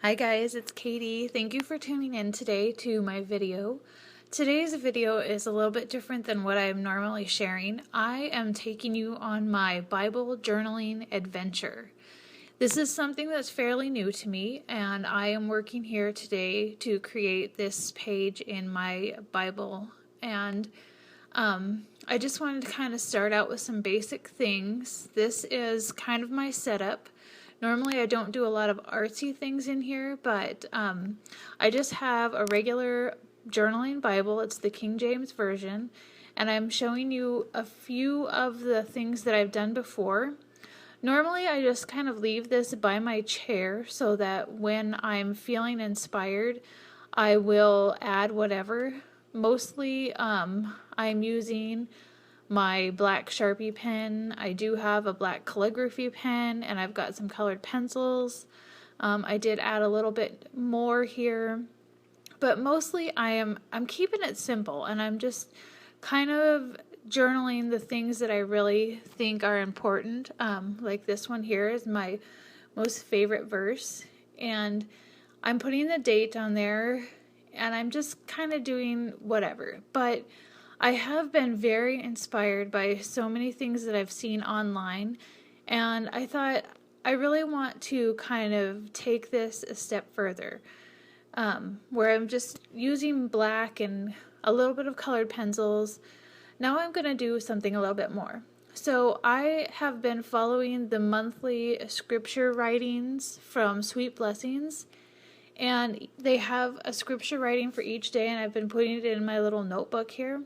Hi guys, it's Katie. Thank you for tuning in today to my video. Today's video is a little bit different than what I'm normally sharing. I am taking you on my Bible journaling adventure. This is something that's fairly new to me, and I am working here today to create this page in my Bible. And I just wanted to kind of start out with some basic things. This is kind of my setup. Normally I don't do a lot of artsy things in here, but I just have a regular journaling Bible. It's the King James Version, and I'm showing you a few of the things that I've done before. Normally I just kind of leave this by my chair so that when I'm feeling inspired, I will add whatever. Mostly I'm using my black Sharpie pen. I do have a black calligraphy pen, and I've got some colored pencils. I did add a little bit more here, but mostly I'm keeping it simple, and I'm just kind of journaling the things that I really think are important. Like this one here is my most favorite verse, and I'm putting the date on there, and I'm just kind of doing whatever. But I have been very inspired by so many things that I've seen online, and I thought I really want to kind of take this a step further, where I'm just using black and a little bit of colored pencils. Now I'm going to do something a little bit more. So I have been following the monthly scripture writings from Sweet Blessings, and they have a scripture writing for each day, and I've been putting it in my little notebook here.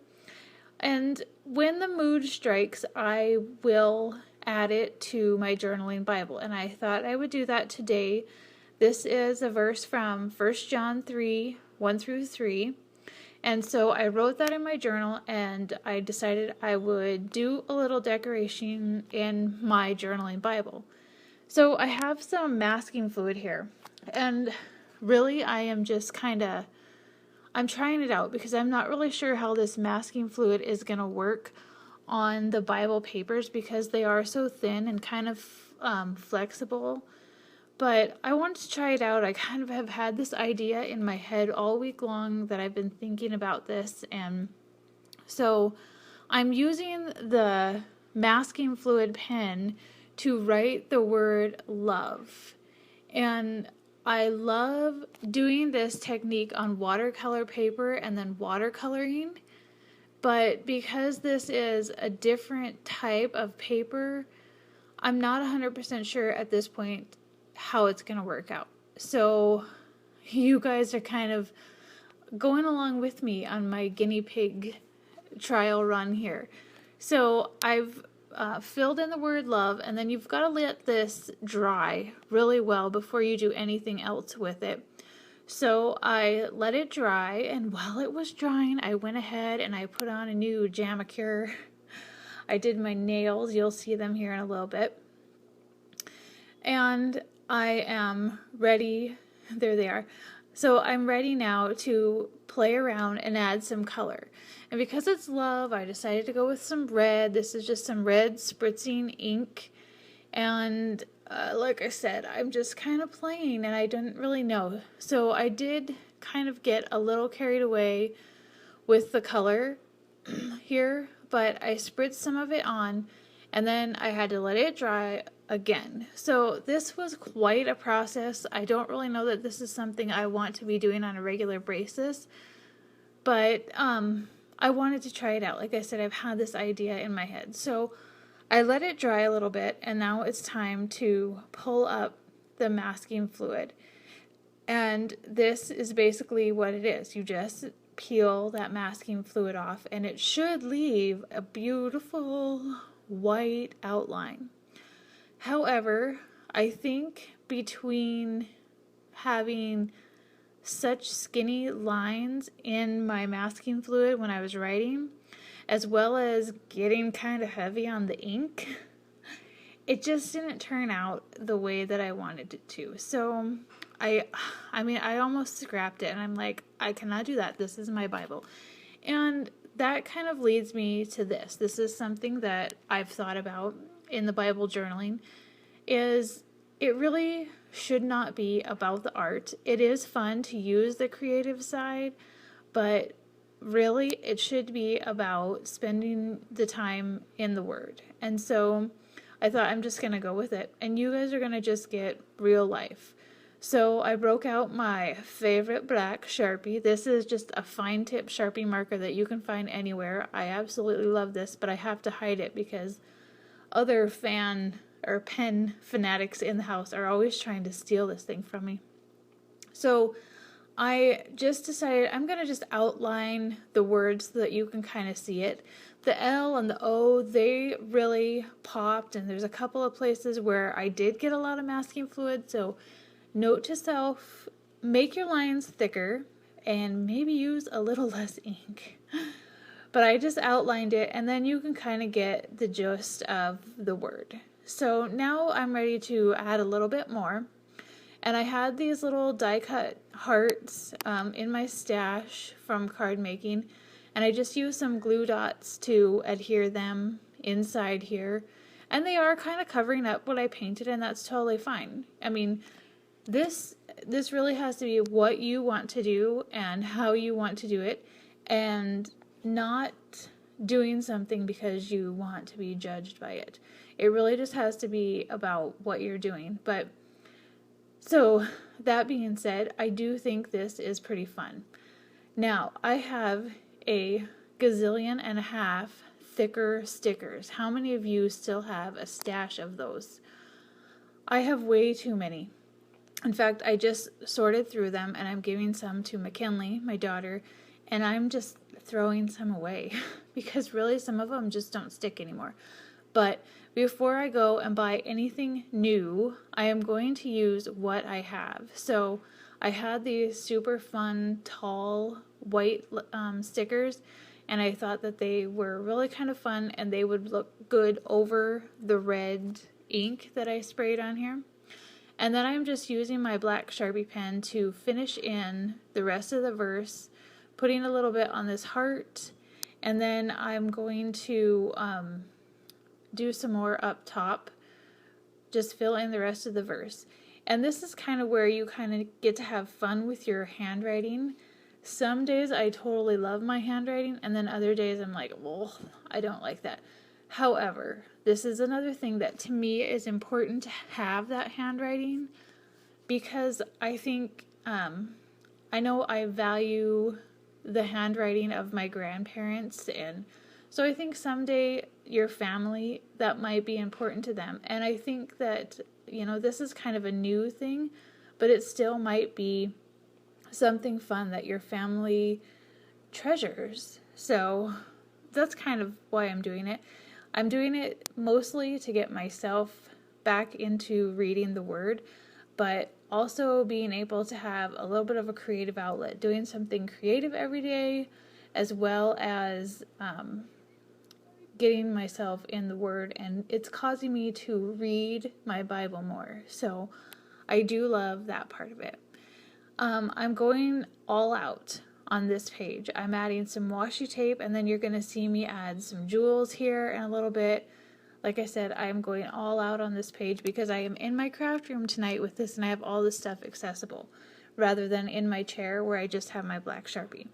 And when the mood strikes, I will add it to my journaling Bible. And I thought I would do that today. This is a verse from 1 John 3, 1 through 3. And so I wrote that in my journal, and I decided I would do a little decoration in my journaling Bible. So I have some masking fluid here. And really I am just I'm trying it out because I'm not really sure how this masking fluid is going to work on the Bible papers because they are so thin and kind of flexible. But I wanted to try it out. I kind of have had this idea in my head all week long that I've been thinking about this, and so I'm using the masking fluid pen to write the word love. And I love doing this technique on watercolor paper and then watercoloring, but because this is a different type of paper, I'm not 100% sure at this point how it's going to work out. So you guys are kind of going along with me on my guinea pig trial run here. So I've filled in the word love, and then you've got to let this dry really well before you do anything else with it. So I let it dry, and while it was drying, I went ahead and I put on a new Jamacure. I did my nails. You'll see them here in a little bit. And I am ready. There they are. So I'm ready now to play around and add some color. And because it's love, I decided to go with some red. This is just some red spritzing ink. And like I said, I'm just kind of playing, and I didn't really know. So I did kind of get a little carried away with the color here, but I spritzed some of it on, and then I had to let it dry again. So this was quite a process. I don't really know that this is something I want to be doing on a regular basis, but I wanted to try it out. Like I said, I've had this idea in my head. So I let it dry a little bit, and now it's time to pull up the masking fluid. And this is basically what it is. You just peel that masking fluid off, and it should leave a beautiful white outline. However, I think between having such skinny lines in my masking fluid when I was writing, as well as getting kind of heavy on the ink, it just didn't turn out the way that I wanted it to. So I almost scrapped it, and I'm like, I cannot do that. This is my Bible. And that kind of leads me to this. This is something that I've thought about in the Bible journaling, is it really should not be about the art. It is fun to use the creative side, but really it should be about spending the time in the Word. And so I thought I'm just going to go with it, and you guys are going to just get real life. So I broke out my favorite black Sharpie. This is just a fine tip Sharpie marker that you can find anywhere. I absolutely love this, but I have to hide it because other pen fanatics in the house are always trying to steal this thing from me. So I just decided I'm going to just outline the words so that you can kind of see it. The L and the O, they really popped, and there's a couple of places where I did get a lot of masking fluid, so note to self, make your lines thicker and maybe use a little less ink. But I just outlined it, and then you can kind of get the gist of the word. So now I'm ready to add a little bit more. And I had these little die-cut hearts in my stash from card making, and I just used some glue dots to adhere them inside here. And they are kind of covering up what I painted, and that's totally fine. I mean, this really has to be what you want to do and how you want to do it, and not doing something because you want to be judged by it. It really just has to be about what you're doing. But so that being said, I do think this is pretty fun. Now, I have a gazillion and a half thicker stickers. How many of you still have a stash of those? I have way too many. In fact, I just sorted through them, and I'm giving some to McKinley, my daughter, and I'm just throwing some away because really some of them just don't stick anymore. But before I go and buy anything new, I am going to use what I have. So I had these super fun, tall, white stickers, and I thought that they were really kind of fun, and they would look good over the red ink that I sprayed on here. And then I'm just using my black Sharpie pen to finish in the rest of the verse, putting a little bit on this heart, and then I'm going to do some more up top, just fill in the rest of the verse. And this is kind of where you kind of get to have fun with your handwriting. Some days I totally love my handwriting, and then other days I'm like, well, I don't like that. However, this is another thing that to me is important to have that handwriting, because I think, I know I value the handwriting of my grandparents, and so I think someday your family, that might be important to them. And I think that, you know, this is kind of a new thing, but it still might be something fun that your family treasures. So that's kind of why I'm doing it. I'm doing it mostly to get myself back into reading the Word, but also being able to have a little bit of a creative outlet, doing something creative every day, as well as getting myself in the Word, and it's causing me to read my Bible more. So I do love that part of it. I'm going all out on this page. I'm adding some washi tape, and then you're going to see me add some jewels here in a little bit. Like I said, I'm going all out on this page because I am in my craft room tonight with this, and I have all this stuff accessible, rather than in my chair where I just have my black Sharpie.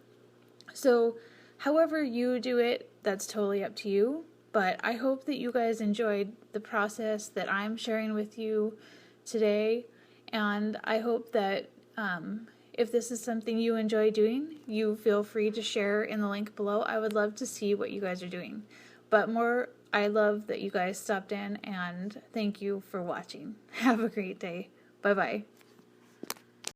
So however you do it, that's totally up to you, but I hope that you guys enjoyed the process that I'm sharing with you today, and I hope that if this is something you enjoy doing, you feel free to share in the link below. I would love to see what you guys are doing. But more, I love that you guys stopped in, and thank you for watching. Have a great day. Bye-bye.